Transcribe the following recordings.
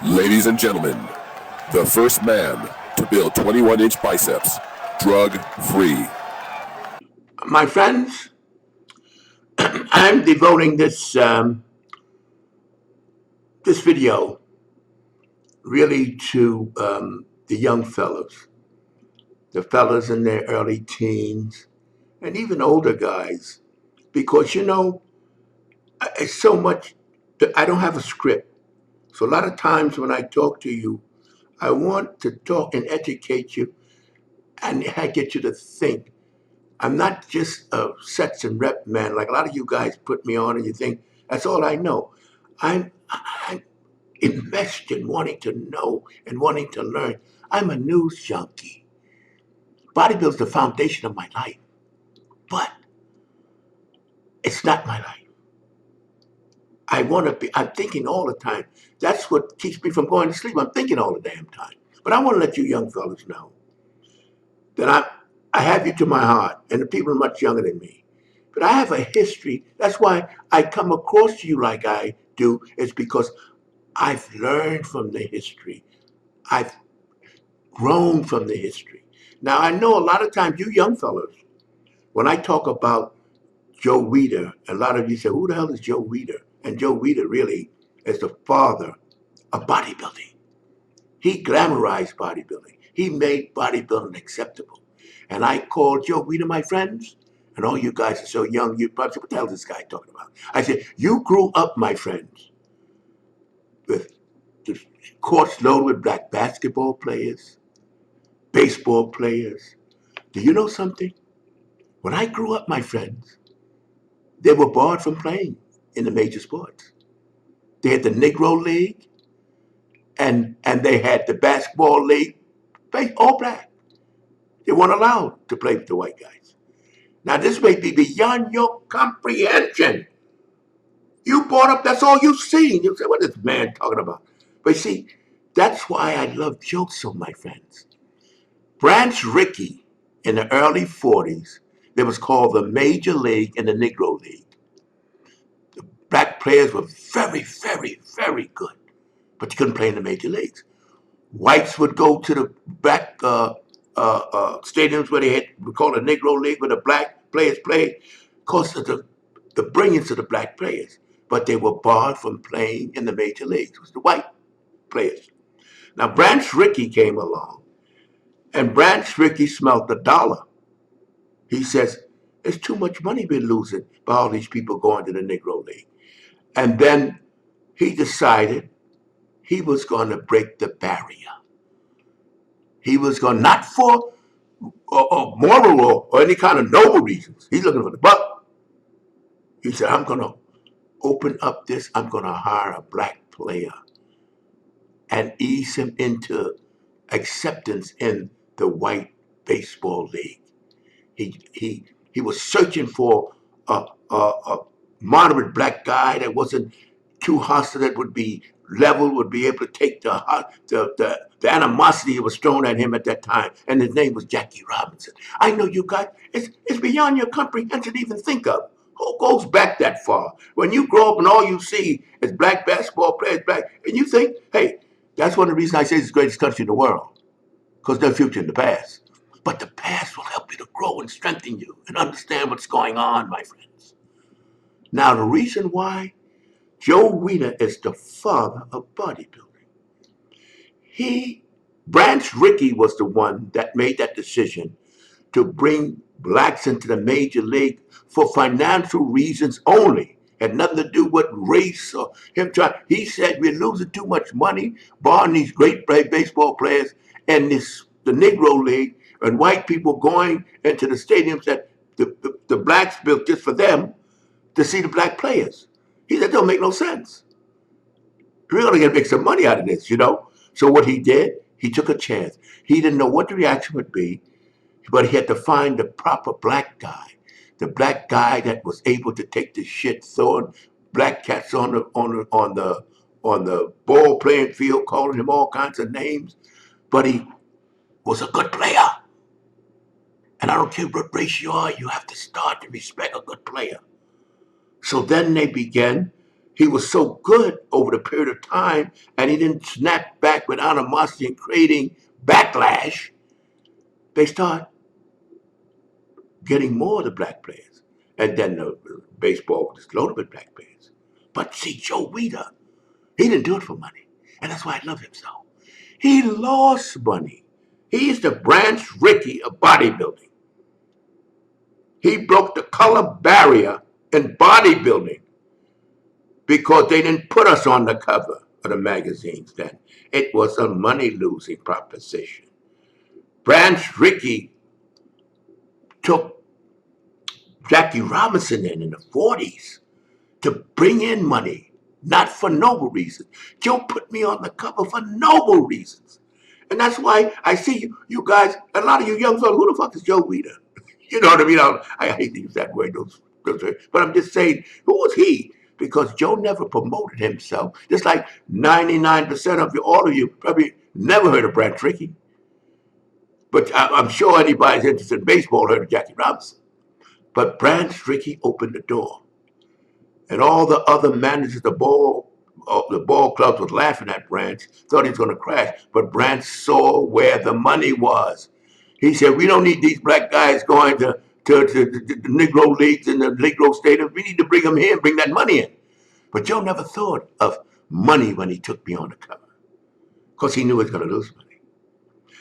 Ladies and gentlemen, the first man to build 21-inch biceps, drug-free. My friends, I'm devoting this video really to the young fellas, the fellas in their early teens, and even older guys, because it's so much that I don't have a script. So a lot of times when I talk to you, I want to talk and educate you and get you to think. I'm not just a sets and rep man like a lot of you guys put me on and you think that's all I know. I'm invested in wanting to know and wanting to learn. I'm a news junkie. Bodybuilding's the foundation of my life, but it's not my life. I'm thinking all the time. That's what keeps me from going to sleep. I'm thinking all the damn time. But I want to let you young fellas know that I have you to my heart, and the people are much younger than me. But I have a history. That's why I come across to you like I do, is because I've learned from the history. I've grown from the history. Now, I know a lot of times you young fellas, when I talk about Joe Weider, a lot of you say, who the hell is Joe Weider? And Joe Weider really is the father of bodybuilding. He glamorized bodybuilding. He made bodybuilding acceptable. And I called Joe Weider my friends, and all you guys are so young, you probably say, what the hell is this guy talking about? I said, you grew up, my friends, with the courts loaded with black basketball players, baseball players. Do you know something? When I grew up, my friends, they were barred from playing in the major sports. They had the Negro League and they had the basketball league, all black. They weren't allowed to play with the white guys. Now, this may be beyond your comprehension. You brought up, that's all you've seen. You say, what is this man talking about? But see, that's why I love jokes so, my friends. Branch Rickey in the early 40s, it was called the Major League and the Negro League. The black players were very, very, very good, but you couldn't play in the major leagues. Whites would go to the black stadiums where they had, we call it Negro League, where the black players played, because of the brilliance of the black players. But they were barred from playing in the major leagues. It was the white players. Now, Branch Rickey came along, and Branch Rickey smelled the dollar. He says, there's too much money we're losing by all these people going to the Negro League. And then he decided he was going to break the barrier. He was going, not for moral or any kind of noble reasons. He's looking for the buck. He said, I'm going to open up this. I'm going to hire a black player and ease him into acceptance in the white baseball league. He was searching for a moderate black guy that wasn't too hostile, that would be level, would be able to take the animosity that was thrown at him at that time. And his name was Jackie Robinson. I know you guys, it's beyond your comprehension to even think of. Who goes back that far? When you grow up and all you see is black basketball players, black, and you think, hey, that's one of the reasons I say it's the greatest country in the world, because there's future in the past. But the past will help you to grow and strengthen you and understand what's going on, my friends. Now, the reason why Joe Weider is the father of bodybuilding. He, Branch Rickey was the one that made that decision to bring blacks into the major league for financial reasons only. Had nothing to do with race or him trying. He said we're losing too much money, barring these great baseball players and the Negro League and white people going into the stadiums that the blacks built just for them to see the black players. He said, don't make no sense. We're going to make some money out of this, you know? So what he did, he took a chance. He didn't know what the reaction would be, but he had to find the proper black guy, the black guy that was able to take the shit, throwing black cats on the ball playing field, calling him all kinds of names. But he was a good player. And I don't care what race you are, you have to start to respect a good player. So then they began he was so good over the period of time, and he didn't snap back with animosity and creating backlash, they start getting more of the black players. And then the baseball was loaded with black players. But see, Joe Weider, he didn't do it for money. And that's why I love him so. He lost money. He's the Branch Rickey of bodybuilding. He broke the color barrier in bodybuilding because they didn't put us on the cover of the magazines then. It was a money-losing proposition. Branch Rickey took Jackie Robinson in the 40s to bring in money, not for noble reasons. Joe put me on the cover for noble reasons. And that's why I see you guys, a lot of you young fellas, who the fuck is Joe Weider? You know what I mean? I hate to use that word, but I'm just saying, who was he? Because Joe never promoted himself. Just like 99% of you, all of you, probably never heard of Branch Rickey. But I'm sure anybody's interested in baseball heard of Jackie Robinson. But Branch Rickey opened the door. And all the other managers, the ball clubs was laughing at Branch, thought he was going to crash. But Branch saw where the money was. He said, we don't need these black guys going to the Negro leagues and the Negro stadiums. We need to bring them here and bring that money in. But Joe never thought of money when he took me on the cover because he knew he was going to lose money.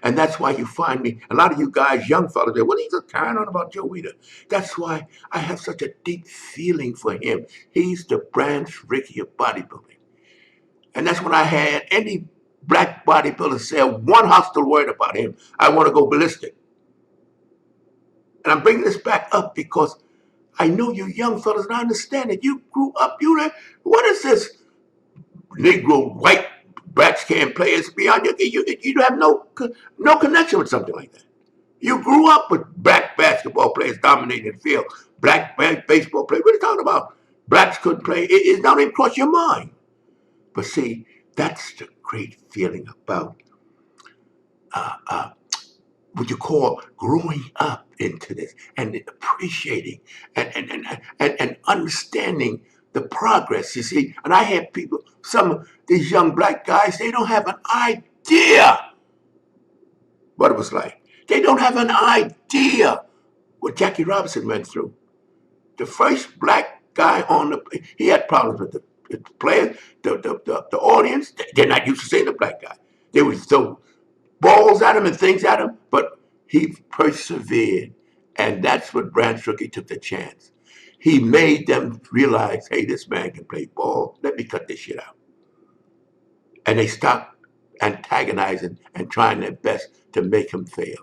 And that's why you find me, a lot of you guys, young fellas, say, what are you carrying on about Joe Weider? That's why I have such a deep feeling for him. He's the Branch Rickey of bodybuilding. And that's when I had any black bodybuilder say one hostile word about him, I want to go ballistic. And I'm bringing this back up because I know you young fellas, and I understand that you grew up, what is this Negro white blacks can't play? It's beyond you have no connection with something like that. You grew up with black basketball players dominating the field, black baseball players. What are you talking about? Blacks couldn't play. It's not even crossed your mind. But see, that's the great feeling about what you call growing up into this and appreciating and understanding the progress, you see. And I have people, some of these young black guys, they don't have an idea what it was like. They don't have an idea what Jackie Robinson went through. The first black guy he had problems with the players, the audience. They're not used to seeing the black guy. They would throw balls at him and things at him, but he persevered. And that's what Branch Rickey took the chance. He made them realize, hey, this man can play ball. Let me cut this shit out. And they stopped antagonizing and trying their best to make him fail.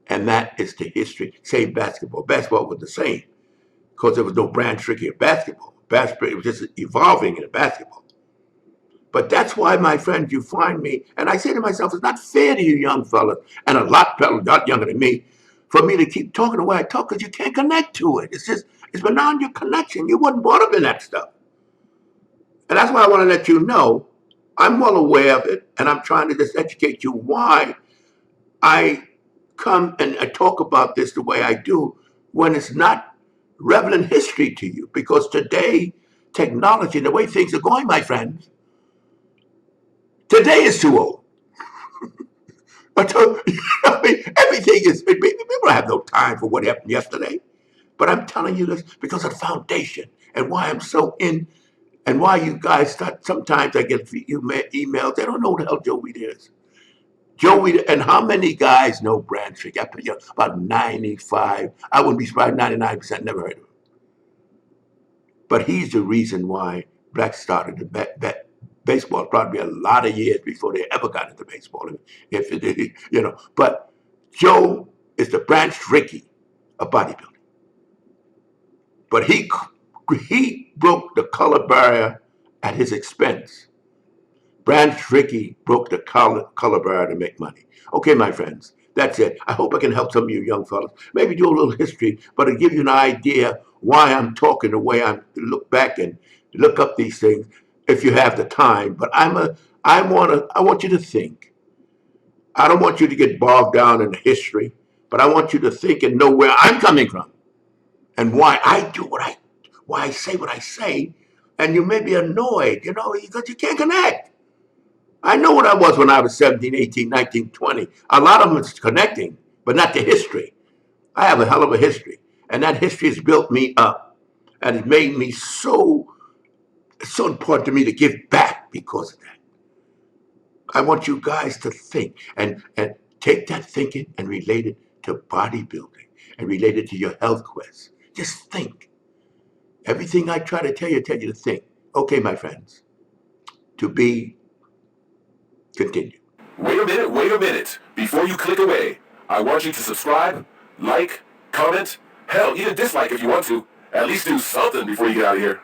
And that is the history. Same basketball. Basketball was the same because there was no Branch Rickey of basketball. Basketball, it was just evolving in basketball. But that's why, my friends, you find me, and I say to myself, it's not fair to you young fellas, and a lot younger than me, for me to keep talking the way I talk because you can't connect to it. It's beyond your connection. You wasn't brought up in that stuff. And that's why I want to let you know I'm well aware of it, and I'm trying to just educate you why I come and I talk about this the way I do when it's not relevant history to you. Because today, technology and the way things are going, my friends, today is too old. But I mean, everything is, people have no time for what happened yesterday. But I'm telling you this because of the foundation and why I'm so in, and why you guys start, sometimes I get emails, they don't know who the hell Joe Weider is. Joe Weider, and how many guys know Branch Rickey? I tell you, about 95. I wouldn't be surprised, 99% never heard of him. But he's the reason why blacks started to bet baseball probably a lot of years before they ever got into baseball. If it, but Joe is the Branch Rickey of bodybuilding. But he broke the color barrier at his expense. Branch Rickey broke the color barrier to make money. Okay, my friends, that's it. I hope I can help some of you young fellas. Maybe do a little history, but to give you an idea why I'm talking the way I look back and look up these things if you have the time. But I want you to think. I don't want you to get bogged down in the history, but I want you to think and know where I'm coming from and why I do why I say what I say, And you may be annoyed, because you can't connect. I know what I was when I was 17, 18, 19, 20. A lot of them is connecting, but not the history. I have a hell of a history. And that history has built me up. And it made me it's so important to me to give back because of that. I want you guys to think and take that thinking and relate it to bodybuilding and relate it to your health quest. Just think. Everything I try to tell you to think. Okay, my friends, to be continued. Wait a minute. Before you click away, I want you to subscribe, like, comment, hell, even dislike if you want to. At least do something before you get out of here.